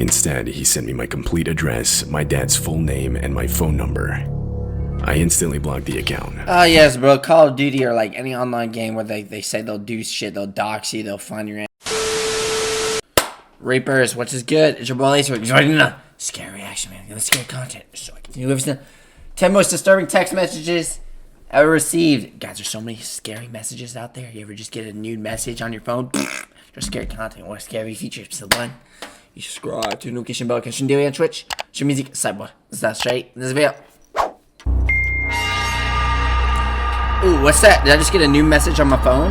Instead, he sent me my complete address, my dad's full name, and my phone number. I instantly blocked the account. Oh, yes, bro. Call of Duty or like any online game where they say they'll do shit, they'll dox you, they'll find your Reapers, what's is good? It's your boy Laser. Scary reaction, man. Scary content. So I continue with 10 most disturbing text messages ever received. Guys, there's so many scary messages out there. You ever just get a nude message on your phone? Just scary content. What scary features? Episode 1. You subscribe to 𝐂𝐚𝐳𝐨𝐬𝐭 𝐿 on Twitch. Show music, sidebar. Is that straight? In this video. Ooh, what's that? Did I just get a new message on my phone?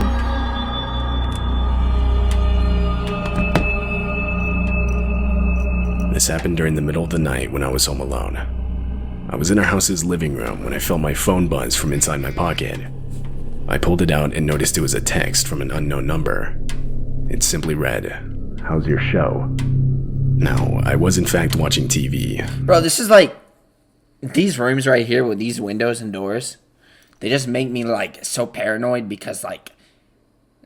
This happened during the middle of the night when I was home alone. I was in our house's living room when I felt my phone buzz from inside my pocket. I pulled it out and noticed it was a text from an unknown number. It simply read, "How's your show?" Now, I was in fact watching TV. Bro, this is like, these rooms right here with these windows and doors, they just make me like so paranoid because like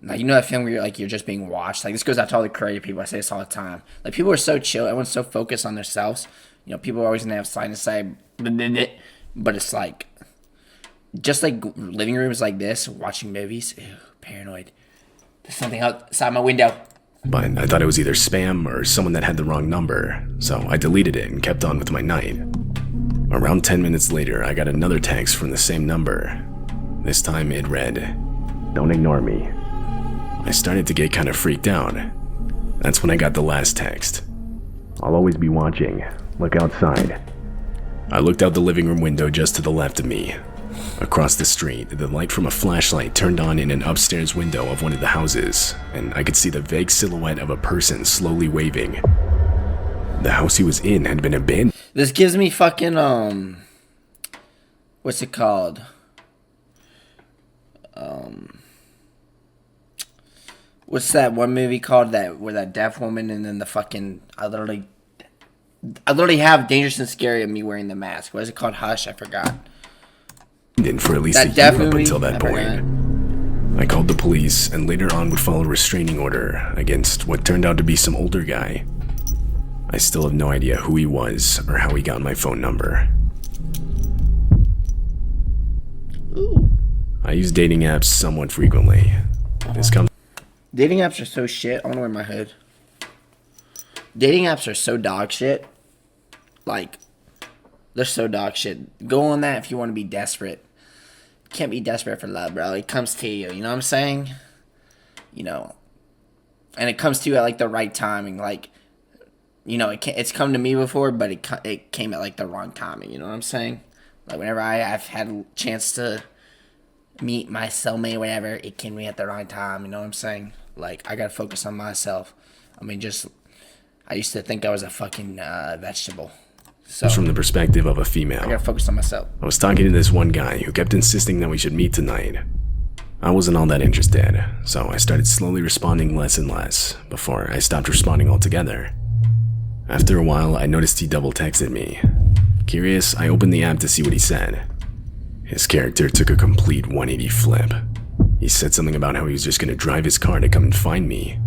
you know that feeling where you're just being watched? Like, this goes out to all the creative people. I say this all the time. Like, people are so chill. Everyone's so focused on themselves. You know, people are always gonna have something to say, but it's like, just like living rooms like this, watching movies, ew, paranoid. There's something outside my window. But I thought it was either spam or someone that had the wrong number, so I deleted it and kept on with my night. Around 10 minutes later, I got another text from the same number. This time it read, "Don't ignore me." I started to get kind of freaked out. That's when I got the last text. "I'll always be watching. Look outside." I looked out the living room window just to the left of me. Across the street, the light from a flashlight turned on in an upstairs window of one of the houses, and I could see the vague silhouette of a person slowly waving. The house he was in had been abandoned. This gives me fucking, what's it called? What's that one movie called where that deaf woman and then the fucking, I literally have Dangerous and Scary of me wearing the mask. What is it called? Hush, I forgot. And for at least a year up until that point. I called the police and later on would file a restraining order against what turned out to be some older guy. I still have no idea who he was or how he got my phone number. Ooh. I use dating apps somewhat frequently. Dating apps are so shit. I want to wear my hood. Dating apps are so dog shit. Like, they're so dog shit. Go on that if you want to be desperate. You can't be desperate for love, bro. It comes to you. You know what I'm saying? You know. And it comes to you at like the right timing. Like, you know, it's come to me before, but it came at like the wrong timing. You know what I'm saying? Like, whenever I've had a chance to meet my cellmate, whatever, it came to me at the right time. You know what I'm saying? Like, I gotta focus on myself. I mean, I used to think I was a fucking vegetable. So, from the perspective of a female. I gotta focus on myself. I was talking to this one guy who kept insisting that we should meet tonight. I wasn't all that interested, so I started slowly responding less and less before I stopped responding altogether. After a while, I noticed he double texted me. Curious, I opened the app to see what he said. His character took a complete 180 flip. He said something about how he was just gonna drive his car to come and find me.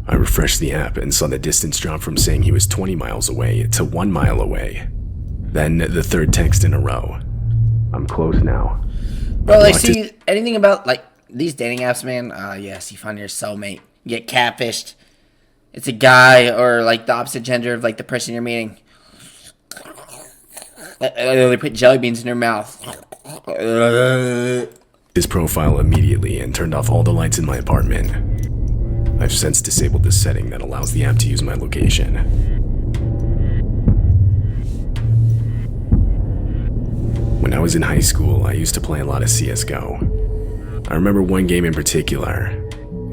I refreshed the app and saw the distance drop from saying he was 20 miles away to 1 mile away. Then the third text in a row. "I'm close now." Bro, like, see, anything about, like, these dating apps, man, yes, you find your soulmate. You get catfished. It's a guy or, like, the opposite gender of, like, the person you're meeting. They put jelly beans in their mouth. His profile immediately and turned off all the lights in my apartment. I've since disabled the setting that allows the app to use my location. When I was in high school, I used to play a lot of CSGO. I remember one game in particular.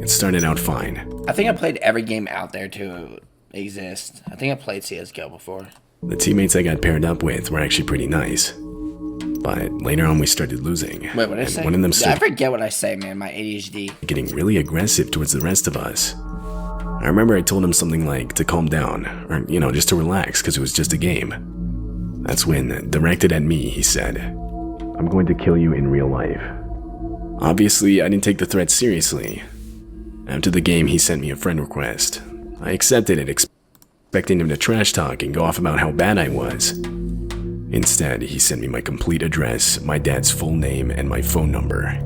It started out fine. I think I played every game out there to exist. I think I played CSGO before. The teammates I got paired up with were actually pretty nice. But later on we started losing. Wait, what did I say? One of them I forget what I say, man. My ADHD. Getting really aggressive towards the rest of us. I remember I told him something like to calm down, or, you know, just to relax because it was just a game. That's when, directed at me, he said, "I'm going to kill you in real life." Obviously, I didn't take the threat seriously. After the game, he sent me a friend request. I accepted it. expecting him to trash talk and go off about how bad I was. Instead, he sent me my complete address, my dad's full name, and my phone number.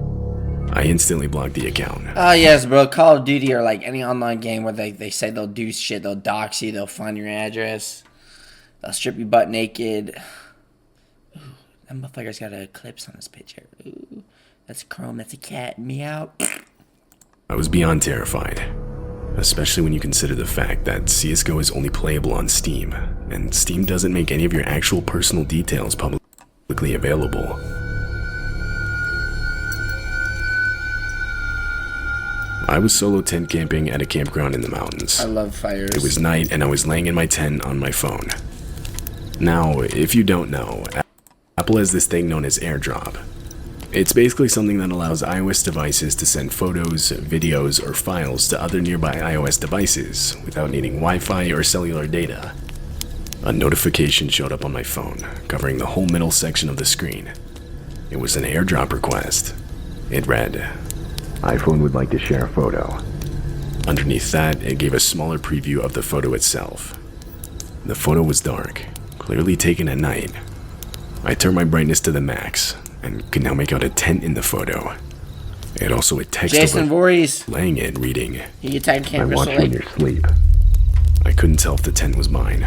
I instantly blocked the account. Oh, yes, bro. Call of Duty or like any online game where they say they'll do shit. They'll dox you. They'll find your address. They'll strip you butt naked. Ooh, that motherfucker's got an eclipse on his picture. Ooh, that's Chrome. That's a cat. Meow. I was beyond terrified, especially when you consider the fact that CSGO is only playable on Steam, and Steam doesn't make any of your actual personal details publicly available. I was solo tent camping at a campground in the mountains. I love fires. It was night and I was laying in my tent on my phone. Now, if you don't know, Apple has this thing known as AirDrop. It's basically something that allows iOS devices to send photos, videos, or files to other nearby iOS devices without needing Wi-Fi or cellular data. A notification showed up on my phone, covering the whole middle section of the screen. It was an AirDrop request. It read, "iPhone would like to share a photo." Underneath that, it gave a smaller preview of the photo itself. The photo was dark, clearly taken at night. I turned my brightness to the max, and could now make out a tent in the photo. It also had text Jason Voorhees laying it, reading, "You tagged "I camera watch you in your sleep." I couldn't tell if the tent was mine.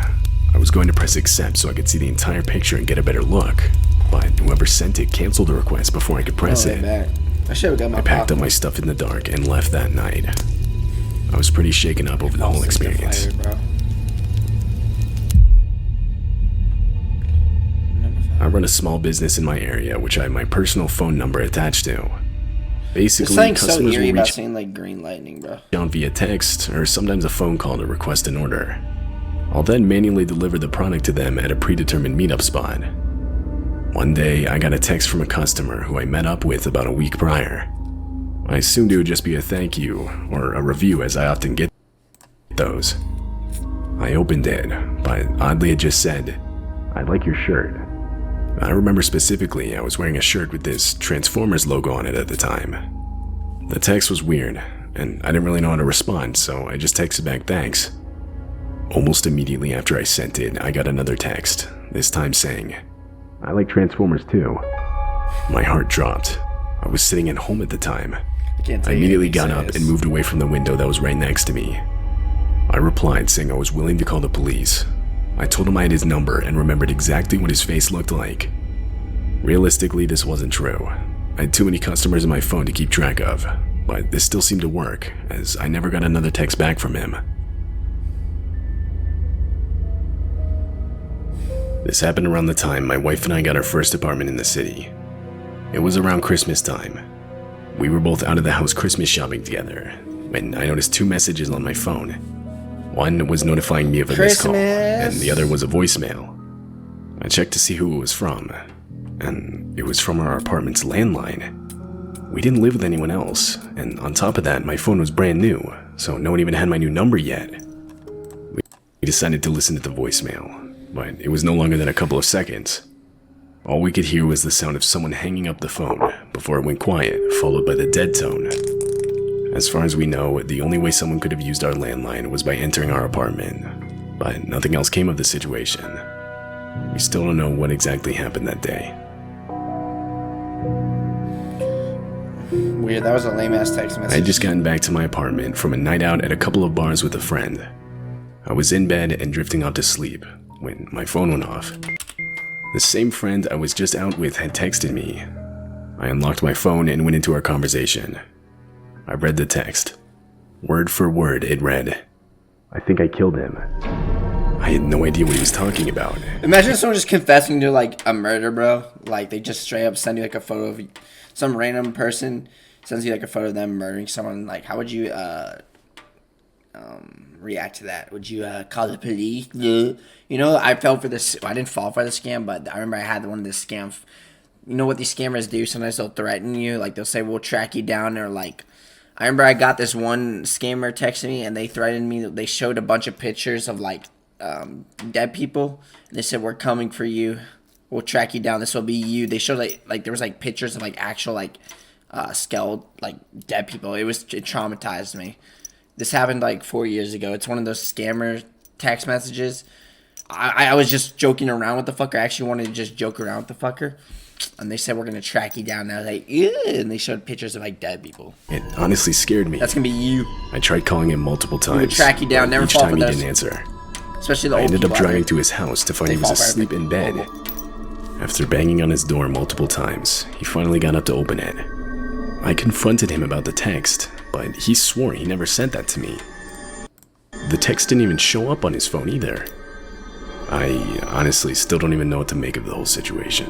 I was going to press accept so I could see the entire picture and get a better look, but whoever sent it canceled the request before I could press it. I should have got my I packed up my stuff in the dark and left that night. I was pretty shaken up over the whole experience. I run a small business in my area, which I have my personal phone number attached to. Basically, There's something so customers eerie will about reach seeing like green lightning, bro. out via text or sometimes a phone call to request an order. I'll then manually deliver the product to them at a predetermined meetup spot. One day, I got a text from a customer who I met up with about a week prior. I assumed it would just be a thank you or a review, as I often get those. I opened it, but oddly it just said, "I like your shirt." I remember specifically I was wearing a shirt with this Transformers logo on it at the time. The text was weird, and I didn't really know how to respond, so I just texted back thanks. Almost immediately after I sent it, I got another text, this time saying, "I like Transformers too." My heart dropped. I was sitting at home at the time. I immediately got up and moved away from the window that was right next to me. I replied saying I was willing to call the police. I told him I had his number and remembered exactly what his face looked like. Realistically, this wasn't true. I had too many customers in my phone to keep track of, but this still seemed to work, as I never got another text back from him. This happened around the time my wife and I got our first apartment in the city. It was around Christmas time. We were both out of the house Christmas shopping together when I noticed two messages on my phone. One was notifying me of a missed call, and the other was a voicemail. I checked to see who it was from, and it was from our apartment's landline. We didn't live with anyone else, and on top of that, my phone was brand new, so no one even had my new number yet. We decided to listen to the voicemail, but it was no longer than a couple of seconds. All we could hear was the sound of someone hanging up the phone before it went quiet, followed by the dead tone. As far as we know, the only way someone could have used our landline was by entering our apartment, but nothing else came of the situation. We still don't know what exactly happened that day. Weird, that was a lame-ass text message. I had just gotten back to my apartment from a night out at a couple of bars with a friend. I was in bed and drifting off to sleep when my phone went off. The same friend I was just out with had texted me. I unlocked my phone and went into our conversation. I read the text. Word for word, it read, "I think I killed him." I had no idea what he was talking about. Imagine someone just confessing to like a murder, bro. Like they just straight up send you like a photo of some random person sends you like a photo of them murdering someone. Like, how would you react to that? Would you call the police? You know, I fell for this. I didn't fall for the scam, but I remember I had one of the scams. You know what these scammers do? Sometimes they'll threaten you. Like they'll say, "We'll track you down," or like. I remember I got this one scammer texting me, and they threatened me. They showed a bunch of pictures of like dead people, and they said, "We're coming for you. We'll track you down. This will be you." They showed like there was like pictures of like actual like skeletal like dead people. It traumatized me. This happened like 4 years ago. It's one of those scammer text messages. I was just joking around with the fucker. I actually wanted to just joke around with the fucker. And they said, we're going to track you down. And I was like, ew. And they showed pictures of like dead people. It honestly scared me. That's going to be you. I tried calling him multiple times. We would track you down, never each fall time for he those. didn't answer. Especially the I old ended up people out driving there. to his house to find They he was fall for asleep in bed. horrible. After banging on his door multiple times, he finally got up to open it. I confronted him about the text, but he swore he never sent that to me. The text didn't even show up on his phone either. I honestly still don't even know what to make of the whole situation.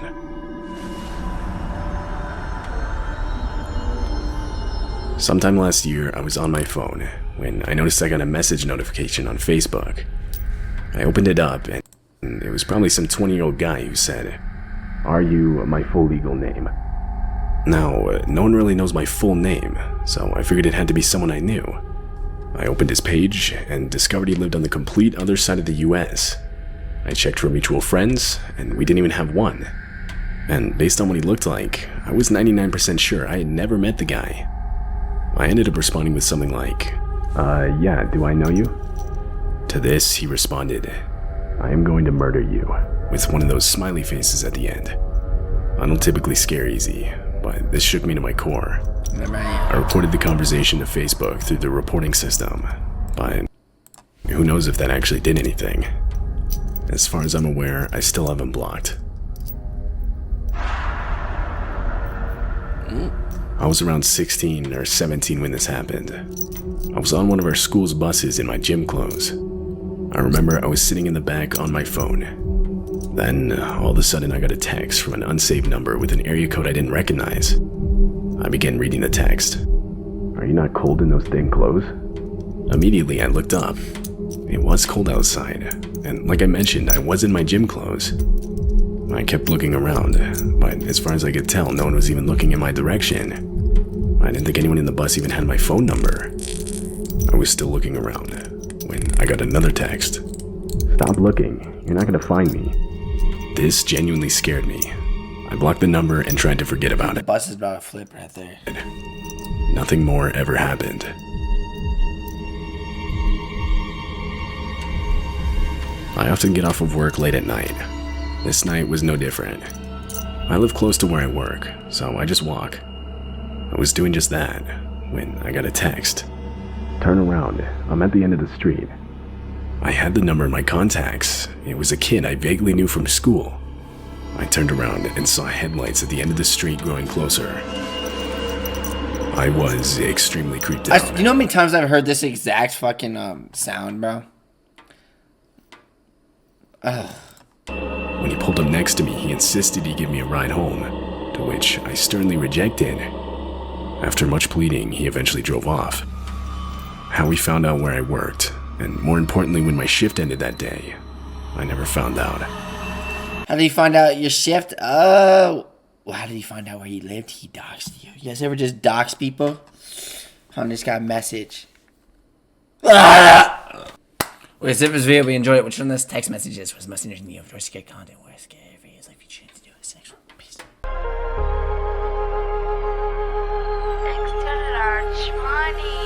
Sometime last year, I was on my phone when I noticed I got a message notification on Facebook. I opened it up, and it was probably some 20-year-old guy who said, "Are you my full legal name?" Now, no one really knows my full name, so I figured it had to be someone I knew. I opened his page and discovered he lived on the complete other side of the US. I checked for mutual friends, and we didn't even have one. And based on what he looked like, I was 99% sure I had never met the guy. I ended up responding with something like, yeah, do I know you? To this, he responded, "I am going to murder you," with one of those smiley faces at the end. I don't typically scare easy, but this shook me to my core. I reported the conversation to Facebook through the reporting system, but who knows if that actually did anything. As far as I'm aware, I still have him blocked. I was around 16 or 17 when this happened. I was on one of our school's buses in my gym clothes. I remember I was sitting in the back on my phone. Then, all of a sudden, I got a text from an unsaved number with an area code I didn't recognize. I began reading the text. "Are you not cold in those thin clothes?" Immediately, I looked up. It was cold outside, and like I mentioned, I was in my gym clothes. I kept looking around, but as far as I could tell, no one was even looking in my direction. I didn't think anyone in the bus even had my phone number. I was still looking around when I got another text. "Stop looking, you're not gonna find me." This genuinely scared me. I blocked the number and tried to forget about The it. bus is about to flip right there. Nothing more ever happened. I often get off of work late at night. This night was no different. I live close to where I work, so I just walk. I was doing just that when I got a text. "Turn around, I'm at the end of the street." I had the number in my contacts. It was a kid I vaguely knew from school. I turned around and saw headlights at the end of the street growing closer. I was extremely creeped out. You know how many times I've heard this exact fucking sound, bro? When he pulled up next to me, he insisted he give me a ride home, to which I sternly rejected. After much pleading, he eventually drove off. How he found out where I worked, and more importantly when my shift ended that day, I never found out. How did he find out your shift? Oh. Well, how did he find out where you lived? He doxed you. You guys ever just dox people? I just got a message. Wait, so if this video we enjoyed it, which one of those text messages was messengers in the of scary content where scary videos like featuring to do with sexual peace. Extra large money.